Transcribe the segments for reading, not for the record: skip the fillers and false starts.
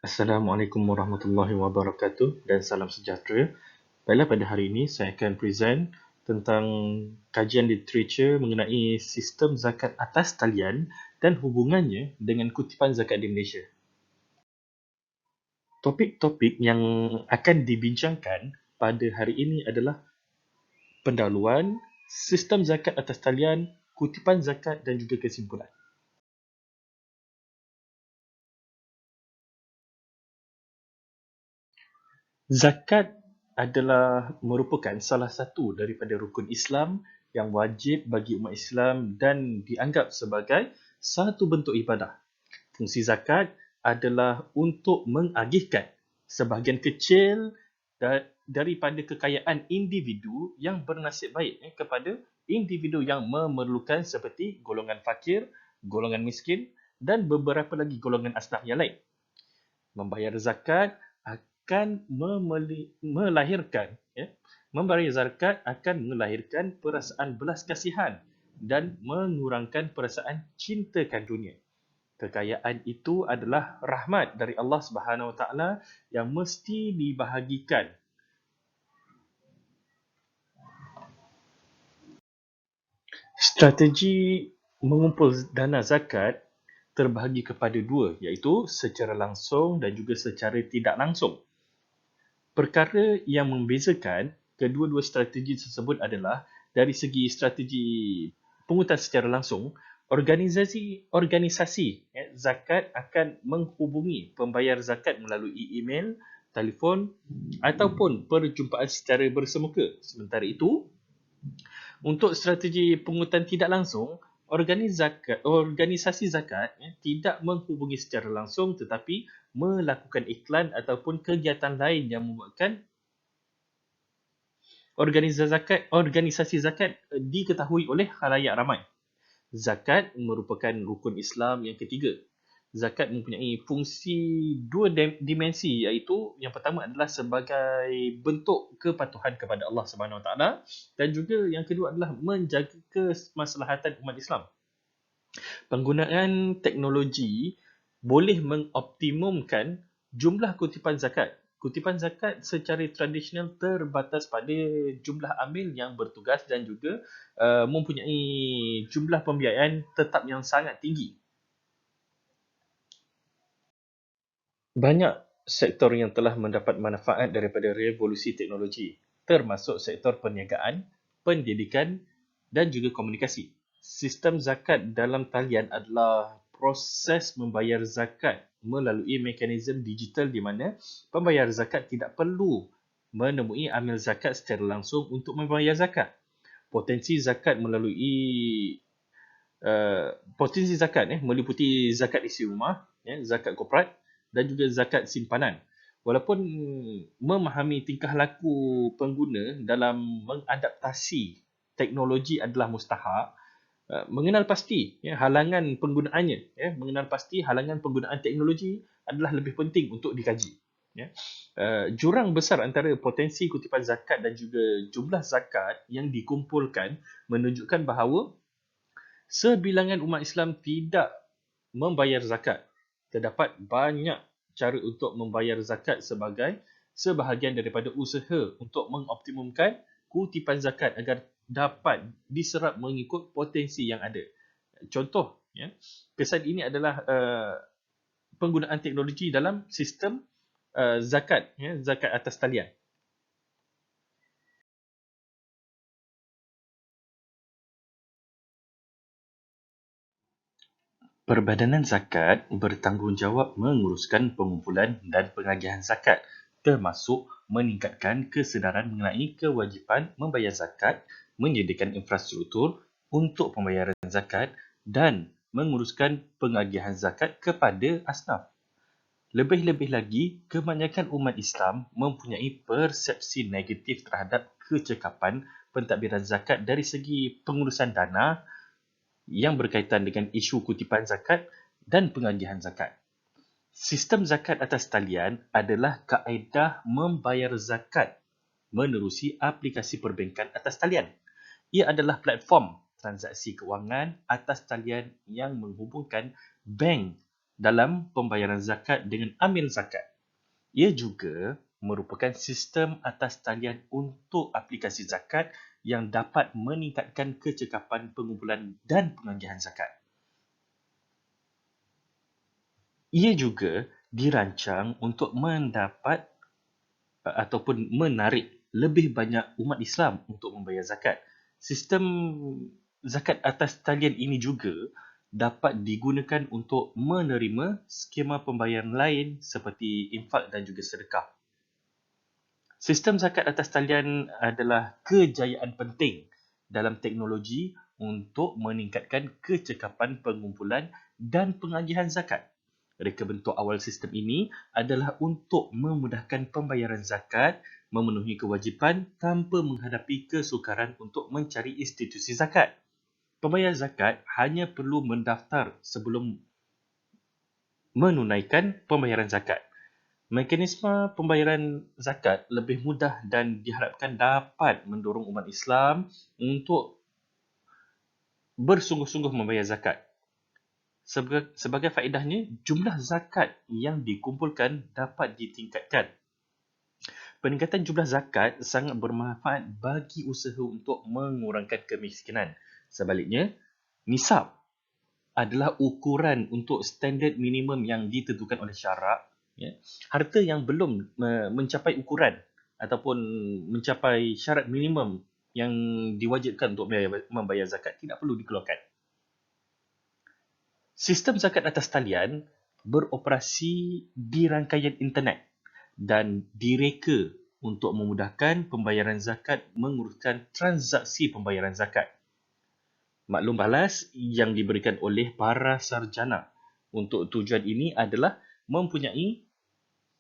Assalamualaikum warahmatullahi wabarakatuh dan salam sejahtera. Baiklah, pada hari ini saya akan present tentang kajian literatur mengenai sistem zakat atas talian dan hubungannya dengan kutipan zakat di Malaysia. Topik-topik yang akan dibincangkan pada hari ini adalah pendahuluan, sistem zakat atas talian, kutipan zakat dan juga kesimpulan. Zakat adalah merupakan salah satu daripada rukun Islam yang wajib bagi umat Islam dan dianggap sebagai satu bentuk ibadah. Fungsi zakat adalah untuk mengagihkan sebahagian kecil daripada kekayaan individu yang bernasib baik kepada individu yang memerlukan seperti golongan fakir, golongan miskin dan beberapa lagi golongan asnaf yang lain. Membayar zakat akan melahirkan perasaan belas kasihan dan mengurangkan perasaan cintakan dunia. Kekayaan itu adalah rahmat dari Allah Subhanahu Wa Taala yang mesti dibahagikan. Strategi mengumpul dana zakat terbahagi kepada dua, iaitu secara langsung dan juga secara tidak langsung. Perkara yang membezakan kedua-dua strategi tersebut adalah dari segi strategi pungutan secara langsung, organisasi zakat akan menghubungi pembayar zakat melalui email, telefon ataupun perjumpaan secara bersemuka. Sementara itu, untuk strategi pungutan tidak langsung, organisasi zakat tidak menghubungi secara langsung tetapi melakukan iklan ataupun kegiatan lain yang membuatkan organisasi zakat diketahui oleh khalayak ramai. Zakat merupakan rukun Islam yang ketiga. Zakat mempunyai fungsi dua dimensi, iaitu yang pertama adalah sebagai bentuk kepatuhan kepada Allah Subhanahu Wa Taala dan juga yang kedua adalah menjaga kemaslahatan umat Islam. Penggunaan teknologi boleh mengoptimumkan jumlah kutipan zakat. Kutipan zakat secara tradisional terbatas pada jumlah amil yang bertugas dan juga mempunyai jumlah pembiayaan tetap yang sangat tinggi. Banyak sektor yang telah mendapat manfaat daripada revolusi teknologi, termasuk sektor perniagaan, pendidikan dan juga komunikasi. Sistem zakat dalam talian adalah proses membayar zakat melalui mekanisme digital di mana pembayar zakat tidak perlu menemui amil zakat secara langsung untuk membayar zakat. Potensi zakat meliputi zakat isi rumah, zakat korporat dan juga zakat simpanan. Walaupun memahami tingkah laku pengguna dalam mengadaptasi teknologi adalah mustahak, mengenal pasti halangan penggunaan teknologi adalah lebih penting untuk dikaji. Jurang besar antara potensi kutipan zakat dan juga jumlah zakat yang dikumpulkan menunjukkan bahawa sebilangan umat Islam tidak membayar zakat. Terdapat banyak cara untuk membayar zakat sebagai sebahagian daripada usaha untuk mengoptimumkan kutipan zakat agar dapat diserap mengikut potensi yang ada. Contoh, kesan ini adalah penggunaan teknologi dalam sistem zakat atas talian. Perbadanan Zakat bertanggungjawab menguruskan pengumpulan dan pengagihan zakat, termasuk meningkatkan kesedaran mengenai kewajipan membayar zakat, menyediakan infrastruktur untuk pembayaran zakat dan menguruskan pengagihan zakat kepada asnaf. Lebih-lebih lagi, kebanyakan umat Islam mempunyai persepsi negatif terhadap kecekapan pentadbiran zakat dari segi pengurusan dana yang berkaitan dengan isu kutipan zakat dan pengagihan zakat. Sistem zakat atas talian adalah kaedah membayar zakat menerusi aplikasi perbankan atas talian. Ia adalah platform transaksi kewangan atas talian yang menghubungkan bank dalam pembayaran zakat dengan amil zakat. Ia juga merupakan sistem atas talian untuk aplikasi zakat yang dapat meningkatkan kecekapan pengumpulan dan pengagihan zakat. Ia juga dirancang untuk mendapat ataupun menarik lebih banyak umat Islam untuk membayar zakat. Sistem zakat atas talian ini juga dapat digunakan untuk menerima skema pembayaran lain seperti infak dan juga sedekah. Sistem zakat atas talian adalah kejayaan penting dalam teknologi untuk meningkatkan kecekapan pengumpulan dan pengagihan zakat. Reka bentuk awal sistem ini adalah untuk memudahkan pembayaran zakat, memenuhi kewajipan tanpa menghadapi kesukaran untuk mencari institusi zakat. Pembayar zakat hanya perlu mendaftar sebelum menunaikan pembayaran zakat. Mekanisme pembayaran zakat lebih mudah dan diharapkan dapat mendorong umat Islam untuk bersungguh-sungguh membayar zakat. Sebagai faedahnya, jumlah zakat yang dikumpulkan dapat ditingkatkan. Peningkatan jumlah zakat sangat bermanfaat bagi usaha untuk mengurangkan kemiskinan. Sebaliknya, nisab adalah ukuran untuk standard minimum yang ditentukan oleh syarak. Harta yang belum mencapai ukuran ataupun mencapai syarat minimum yang diwajibkan untuk membayar zakat tidak perlu dikeluarkan. Sistem zakat atas talian beroperasi di rangkaian internet dan direka untuk memudahkan pembayaran zakat menguruskan transaksi pembayaran zakat. Maklum balas yang diberikan oleh para sarjana untuk tujuan ini adalah mempunyai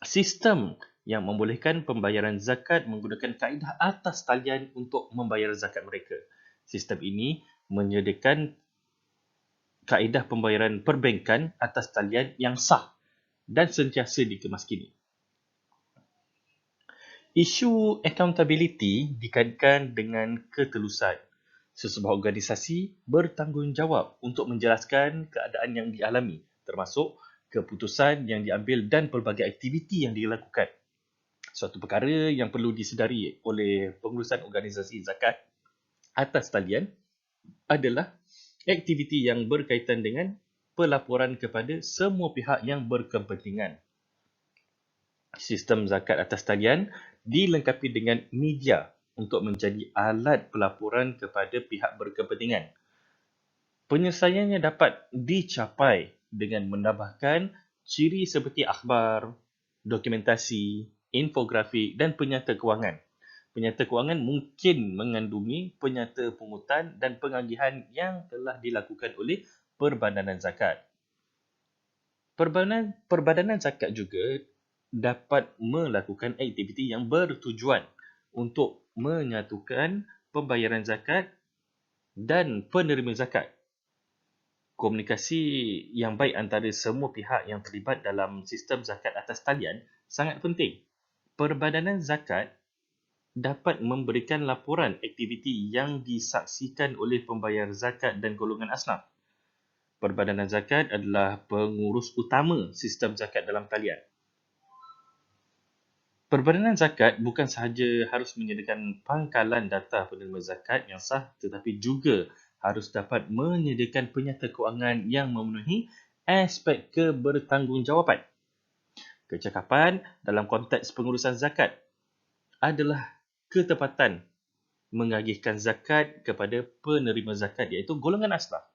sistem yang membolehkan pembayaran zakat menggunakan kaedah atas talian untuk membayar zakat mereka. Sistem ini menyediakan kaedah pembayaran perbankan atas talian yang sah dan sentiasa dikemaskini. Isu accountability dikaitkan dengan ketelusan. Sesebuah organisasi bertanggungjawab untuk menjelaskan keadaan yang dialami, termasuk keputusan yang diambil dan pelbagai aktiviti yang dilakukan. Suatu perkara yang perlu disedari oleh pengurusan organisasi zakat atas talian adalah aktiviti yang berkaitan dengan pelaporan kepada semua pihak yang berkepentingan. Sistem zakat atas talian dilengkapi dengan media untuk menjadi alat pelaporan kepada pihak berkepentingan. Penyelesaiannya dapat dicapai dengan menambahkan ciri seperti akhbar, dokumentasi, infografik dan penyata kewangan. Penyata kewangan mungkin mengandungi penyata pungutan dan pengagihan yang telah dilakukan oleh Perbadanan Zakat. Perbadanan Zakat juga dapat melakukan aktiviti yang bertujuan untuk menyatukan pembayaran zakat dan penerima zakat. Komunikasi yang baik antara semua pihak yang terlibat dalam sistem zakat atas talian sangat penting. Perbadanan Zakat dapat memberikan laporan aktiviti yang disaksikan oleh pembayar zakat dan golongan asnaf. Perbadanan Zakat adalah pengurus utama sistem zakat dalam talian. Perbadanan Zakat bukan sahaja harus menyediakan pangkalan data penerima zakat yang sah tetapi juga harus dapat menyediakan penyata kewangan yang memenuhi aspek kebertanggungjawatan. Kecakapan dalam konteks pengurusan zakat adalah ketepatan mengagihkan zakat kepada penerima zakat iaitu golongan asnaf.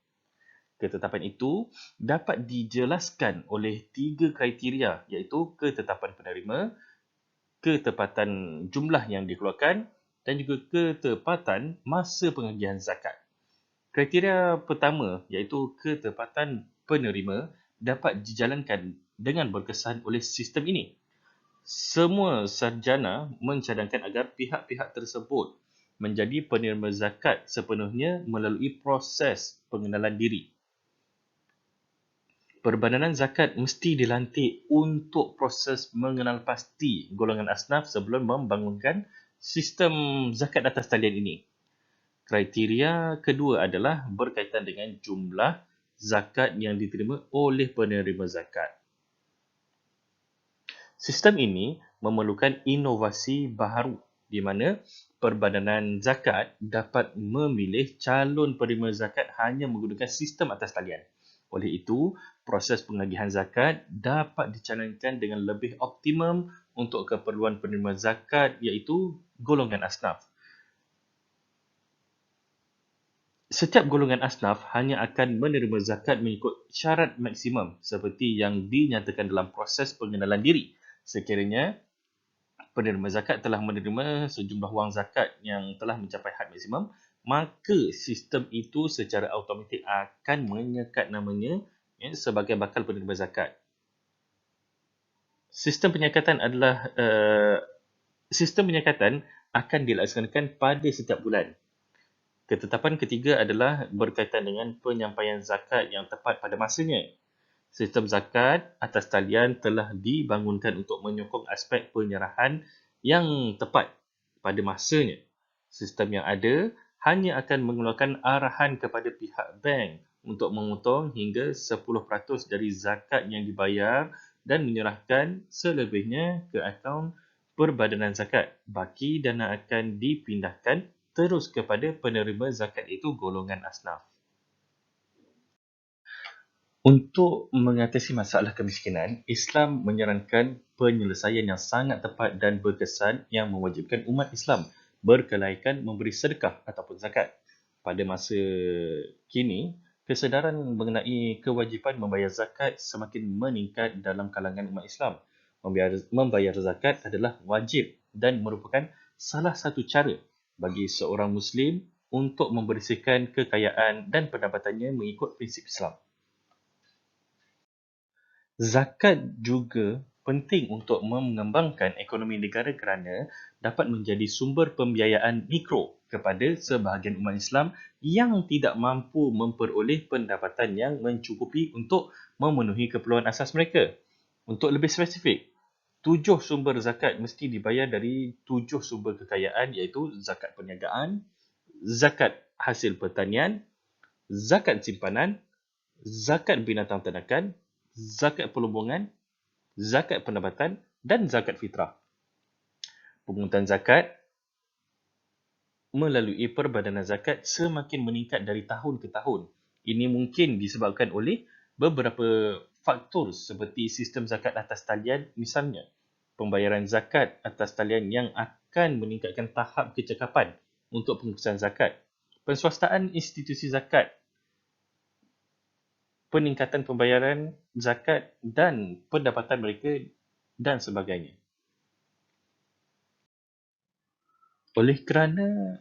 Ketetapan itu dapat dijelaskan oleh 3 kriteria iaitu ketetapan penerima, ketepatan jumlah yang dikeluarkan dan juga ketepatan masa pengagihan zakat. Kriteria pertama iaitu ketepatan penerima dapat dijalankan dengan berkesan oleh sistem ini. Semua sarjana mencadangkan agar pihak-pihak tersebut menjadi penerima zakat sepenuhnya melalui proses pengenalan diri. Perbadanan zakat mesti dilantik untuk proses mengenal pasti golongan asnaf sebelum membangunkan sistem zakat atas talian ini. Kriteria kedua adalah berkaitan dengan jumlah zakat yang diterima oleh penerima zakat. Sistem ini memerlukan inovasi baharu di mana Perbadanan Zakat dapat memilih calon penerima zakat hanya menggunakan sistem atas talian. Oleh itu, proses pengagihan zakat dapat dijalankan dengan lebih optimum untuk keperluan penerima zakat iaitu golongan asnaf. Setiap golongan asnaf hanya akan menerima zakat mengikut syarat maksimum seperti yang dinyatakan dalam proses pengenalan diri. Sekiranya penerima zakat telah menerima sejumlah wang zakat yang telah mencapai had maksimum, maka sistem itu secara automatik akan menyekat namanya sebagai bakal penerima zakat. Sistem penyekatan akan dilaksanakan pada setiap bulan. Ketetapan ketiga adalah berkaitan dengan penyampaian zakat yang tepat pada masanya. Sistem zakat atas talian telah dibangunkan untuk menyokong aspek penyerahan yang tepat pada masanya. Sistem yang ada hanya akan mengeluarkan arahan kepada pihak bank untuk memotong hingga 10% dari zakat yang dibayar dan menyerahkan selebihnya ke akaun Perbadanan Zakat. Baki dana akan dipindahkan terus kepada penerima zakat itu golongan asnaf. Untuk mengatasi masalah kemiskinan, Islam menyarankan penyelesaian yang sangat tepat dan berkesan yang mewajibkan umat Islam berkelaikan memberi sedekah ataupun zakat. Pada masa kini, kesedaran mengenai kewajipan membayar zakat semakin meningkat dalam kalangan umat Islam. Membayar zakat adalah wajib dan merupakan salah satu cara bagi seorang Muslim untuk membersihkan kekayaan dan pendapatannya mengikut prinsip Islam. Zakat juga penting untuk mengembangkan ekonomi negara kerana dapat menjadi sumber pembiayaan mikro kepada sebahagian umat Islam yang tidak mampu memperoleh pendapatan yang mencukupi untuk memenuhi keperluan asas mereka. Untuk lebih spesifik, 7 sumber zakat mesti dibayar dari 7 sumber kekayaan iaitu zakat perniagaan, zakat hasil pertanian, zakat simpanan, zakat binatang ternakan, zakat perlumbungan, zakat pendapatan dan zakat fitrah. Pungutan zakat melalui Perbadanan Zakat semakin meningkat dari tahun ke tahun. Ini mungkin disebabkan oleh beberapa faktor seperti sistem zakat atas talian misalnya. Pembayaran zakat atas talian yang akan meningkatkan tahap kecekapan untuk pengurusan zakat. Penswastaan institusi zakat, peningkatan pembayaran zakat dan pendapatan mereka dan sebagainya. Oleh kerana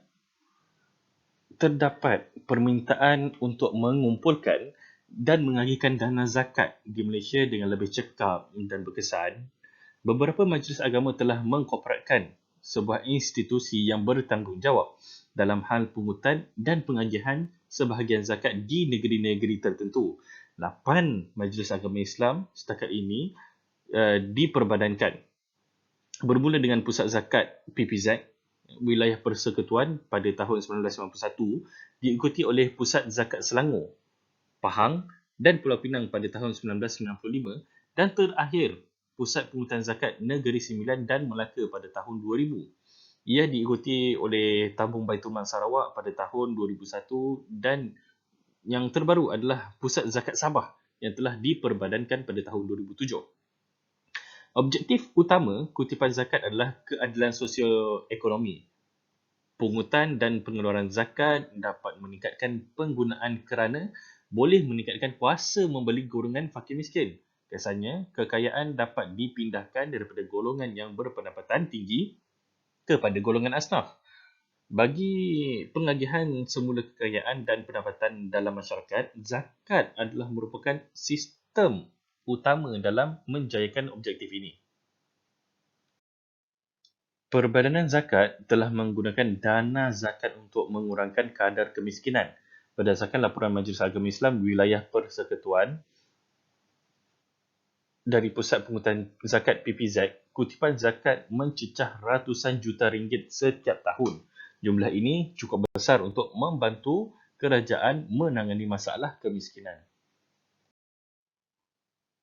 terdapat permintaan untuk mengumpulkan dan mengagihkan dana zakat di Malaysia dengan lebih cekap dan berkesan, beberapa majlis agama telah mengkorporatkan sebuah institusi yang bertanggungjawab dalam hal pungutan dan pengagihan sebahagian zakat di negeri-negeri tertentu. 8 majlis agama Islam setakat ini diperbadankan. Bermula dengan Pusat Zakat PPZ, Wilayah Persekutuan pada tahun 1991, diikuti oleh Pusat Zakat Selangor, Pahang dan Pulau Pinang pada tahun 1995 dan terakhir Pusat Pungutan Zakat Negeri Sembilan dan Melaka pada tahun 2000. Ia diikuti oleh Tabung Baitul Mal Sarawak pada tahun 2001 dan yang terbaru adalah Pusat Zakat Sabah yang telah diperbadankan pada tahun 2007. Objektif utama kutipan zakat adalah keadilan sosio-ekonomi. Pungutan dan pengeluaran zakat dapat meningkatkan penggunaan kerana boleh meningkatkan kuasa membeli golongan fakir miskin. Kesannya, kekayaan dapat dipindahkan daripada golongan yang berpendapatan tinggi kepada golongan asnaf. Bagi pengagihan semula kekayaan dan pendapatan dalam masyarakat, zakat adalah merupakan sistem utama dalam menjayakan objektif ini. Perbadanan Zakat telah menggunakan dana zakat untuk mengurangkan kadar kemiskinan. Berdasarkan laporan Majlis Agama Islam Wilayah Persekutuan dari Pusat Pungutan Zakat PPZ, kutipan zakat mencecah ratusan juta ringgit setiap tahun. Jumlah ini cukup besar untuk membantu kerajaan menangani masalah kemiskinan.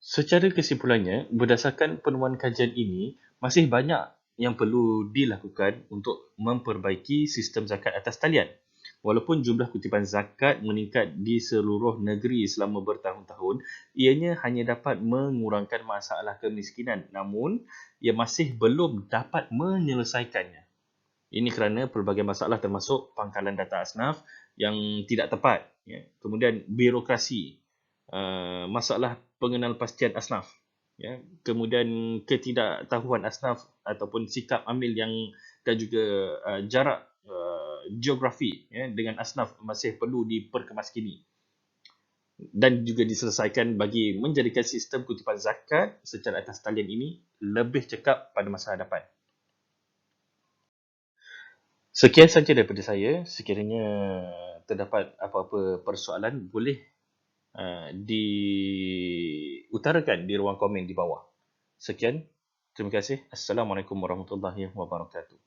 Secara kesimpulannya, berdasarkan penemuan kajian ini, masih banyak yang perlu dilakukan untuk memperbaiki sistem zakat atas talian. Walaupun jumlah kutipan zakat meningkat di seluruh negeri selama bertahun-tahun, ianya hanya dapat mengurangkan masalah kemiskinan, namun ia masih belum dapat menyelesaikannya. Ini kerana pelbagai masalah termasuk pangkalan data asnaf yang tidak tepat, ya. Kemudian birokrasi, masalah pengenalpastian asnaf, ya. Kemudian ketidaktahuan asnaf ataupun sikap amil yang dan juga jarak geografi, ya, dengan asnaf masih perlu diperkemaskini dan juga diselesaikan bagi menjadikan sistem kutipan zakat secara atas talian ini lebih cekap pada masa hadapan. Sekian saja daripada saya. Sekiranya terdapat apa-apa persoalan, boleh diutarakan di ruang komen di bawah. Sekian. Terima kasih. Assalamualaikum warahmatullahi wabarakatuh.